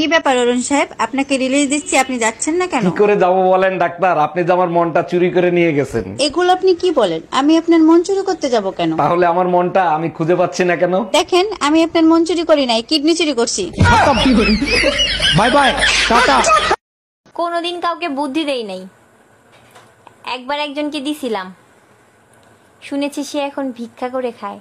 কি ব্যাপার অরুণ সাহেব, আপনাকে রিলিজ দিচ্ছি, আপনি যাচ্ছেন না কেন? কি করে যাবো বলেন ডাক্তার? আপনি যে আমার মনটা চুরি করে নিয়ে গেছেন। এগুলো আপনি কি বলেন? আমি আপনার মন চুরি করতে যাব কেন? তাহলে আমার মনটা আমি খুঁজে পাচ্ছি না কেন? দেখেন, আমি আপনার মন চুরি করি নাই, কিডনি চুরি করছি। Bye bye, tata. কোনোদিন কাউকে বুদ্ধি দেই নাই, একবার একজনকে দিছিলাম, শুনেছি সে এখন ভিক্ষা করে খায়।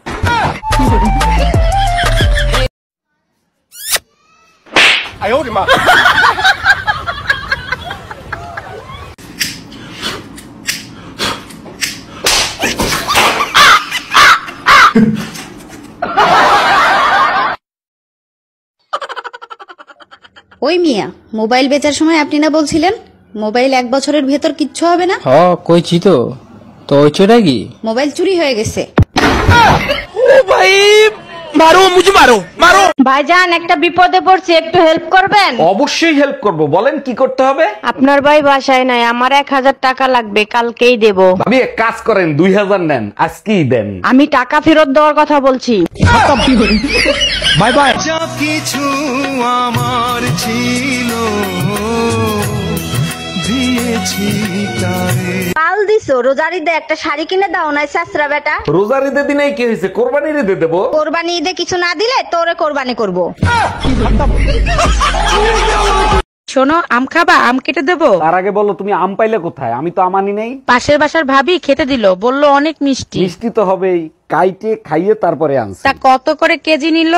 ওই মিয়া, মোবাইল বেচার সময় আপনি না বলছিলেন মোবাইল 1 বছরের ভেতর কিচ্ছু হবে না? কইছি তো, তো ওইটা কি? মোবাইল চুরি হয়ে গেছে। ভাইজান, একটা বিপদে পড়ছি, একটু হেল্প করবেন? অবশ্যই হেল্প করব, বলেন কি করতে হবে? আপনার ভাই বাসায় নাই, আমার 1000 টাকা লাগবে, কালকেই দেব। ভাবি এক কাজ করেন, 2000 নেন, আজকেই দেন। আমি টাকা ফেরত দেওয়ার কথা বলছি। Bye bye. যা কিছু আমার ছিল দিয়েছি তারে। কাল দিছো রোজারিদে একটা শাড়ি কিনে দাও না শাস্ত্রা বেটা। রোজার ঈদের দিনে কি হয়েছে? কোরবানির ঈদে দেবো। কোরবানি ঈদে কিছু না দিলে তোরে কোরবানি করব। শোনো, আম খাবা? আম কেটে দেবো? তার আগে বলো, তুমি আম পাইলে কোথায়? আমি তো আমানি নেই। পাশের বাসার ভাবি খেতে দিল, বললো অনেক মিষ্টি। মিষ্টি তো হবেই, কাইটে খাইয়ে তারপরে আনছি। তা কত করে কেজি নিল?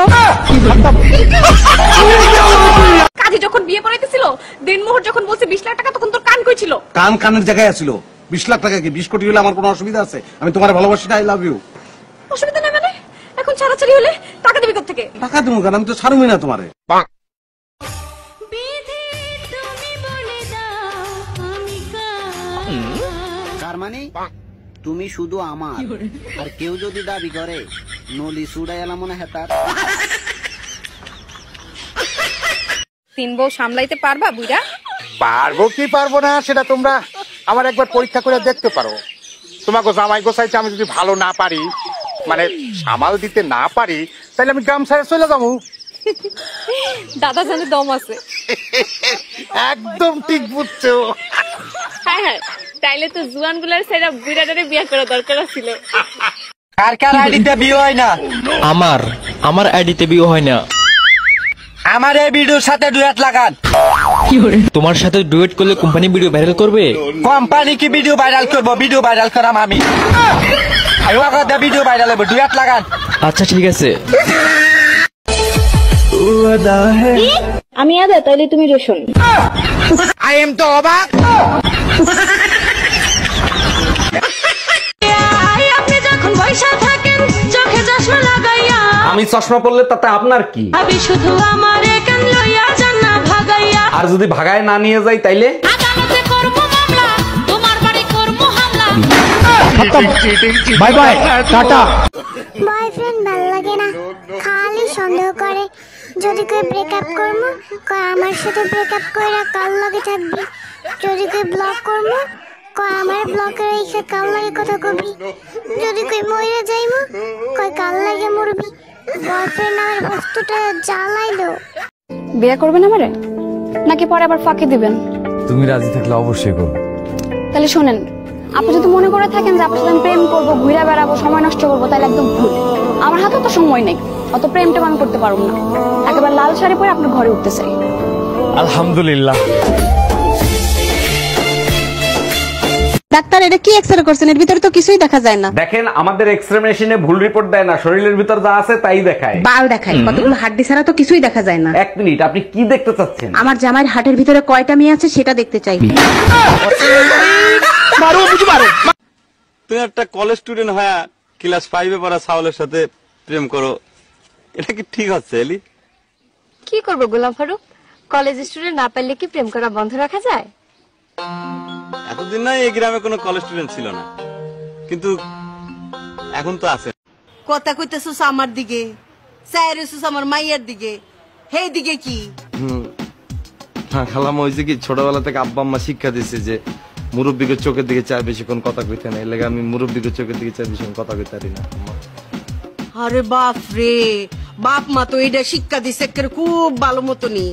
কাজী যখন বিয়ে করাইতেছিল, দিনমোহর যখন বলছে 20 লাখ টাকা, তখন তোর কান কই ছিল? কান কানের জায়গায় আছিল। 20 লাখ টাকা কি 20 কোটি হলে আমার কোনো অসুবিধা আছে? আমি তোমার ভালোবাসি, আই লাভ ইউ। অসুবিধা নেই মানে? এখন ছাড়াছাড়ি হলে টাকা দিবি কোত্থেকে? টাকা দেবো কেন? আমি তো ছাড়বই না তোমারে। তার মানে তুমি শুধু আমার, আর কেউ যদি দাবি করে নলি সুড়াই এলাম মনে হেতার। 3 বউ সামলাইতে পারবা বুইড়া? পারবো কি পারবো না সেটা তোমরা আমার একবার পরীক্ষা করে দেখতে পারো। তোমাকে জামাই গোসাইতে আমি যদি ভালো না পারি, মানে সামাল দিতে না পারি, তাহলে আমি গ্রাম ছেড়ে চলে যাবো। দাদা জানে দম আছে। একদম ঠিক বুঝছো। হ্যাঁ হ্যাঁ, তাইলে তো জুয়ানগুলার সাইরা বুইড়াটারে বিয়ে করা দরকার ছিল। কার কার আইডিতে বিয়ে হয় না? আমার আইডিতে বিয়ে হয় না। আমার এই ভিডিওর সাথে ডুয়েট লাগান। তোমার সাথে ডুয়েট করলে কোম্পানি ভিডিও ভাইরাল করবে? কোম্পানি কি ভিডিও ভাইরাল করবো? ভিডিও ভাইরাল করাম আমি। ভিডিও ভাইরাল হবে, ডুয়েট লাগান। আচ্ছা ঠিক আছে। আমি আদা, তাইলে তুমি রসুন। আই এম তো অবাক। আপনি যখন বৈশা থাকেন চোখে চশমা লাগাইয়া, আমি চশমা পরলে তাতে আপনার কি? আমি শুধু আমারে কেন লইয়া যান না ভাগাইয়া। আর যদি ভাগায় না নিয়ে যাই তাইলে? আদালতে করব মামলা, তোমার বাড়ি করব হামলা। Bye bye, tata. বয়ফ্রেন্ড ভাল লাগে না, খালি সন্দেহ করে। যদি কই ব্রেকআপ করবো, কয় আমার সাথে ব্রেকআপ কইরা কাল লাগে থাকবি। যদি কই ব্লক করবো, কয় আমার ব্লকে রেখে কাল লাগে কথা কবি। যদি কই মইরা যাইবো, কয় কাল লাগে মরবি। বয়ফ্রেন্ড আমার বস্তুটা জ্বালাইলো। বিয়ে করবেন আমারে নাকি পরে আবার ফাঁকি দিবেন? তুমি রাজি থাকলে অবশ্যই করব। তাহলে শোনেন, আপনি যদি মনে করে থাকেন যে আপনার সাথে আমি প্রেম করবো, ঘুরে বেড়াবো, সময় নষ্ট করবো, তাহলে একদম ভুল। আমার হাতে তো সময় নেই, অত প্রেমটা আমি করতে পারবো না। একেবারে লাল শাড়ি পরে আপনার ঘরে উঠতে চাই। আলহামদুলিল্লাহ। ডাক্তার, এটা কি এক্সরে করছেন? এর ভিতরে তো কিছুই দেখা যায় না। দেখেন, আমাদের এক্সরে মেশিনে ভুল রিপোর্ট দেয় না, শরীরের ভিতর যা আছে তাই দেখায়। বাল দেখায়, কতগুলো হাড্ডি ছাড়া তো কিছুই দেখা যায় না। 1 মিনিট, আপনি কি দেখতে চাচ্ছেন? আমার জামাইয়ের হাটের ভিতরে কয়টা মেয়ে আছে সেটা দেখতে চাই। তুমি একটা কলেজ স্টুডেন্ট হয়ে ক্লাস 5 এ পড়া সাউলের সাথে প্রেম করো, এটা কি ঠিক আছে এলি? কি করবো গোলাম ফারুক, কলেজ স্টুডেন্ট না পারলে কি প্রেম করা বন্ধ রাখা যায়? এতদিন না এই গ্রামে কোনো কলেজ স্টুডেন্ট ছিল না, কিন্তু এখন তো আছে। কথা কইতেছস আমার দিকে, চাইরেছস আমার মাইয়ার দিকে, হেই দিকে কি? খালাম হয়েছে কি, ছোটবেলা থেকে আব্বা আম্মা শিক্ষা দিচ্ছে যে মুরব্বীকে চোখের দিকে চায় বেশিক্ষণ কথা কইতে নাই, লাগে আমি মুরব্বীকে চোখের দিকে চায় বেশিক্ষণ কথা কইতে পারি না। আরে বাপ রে, বাপ মা তো এটা শিক্ষা দিছে খুব ভালো মতনই।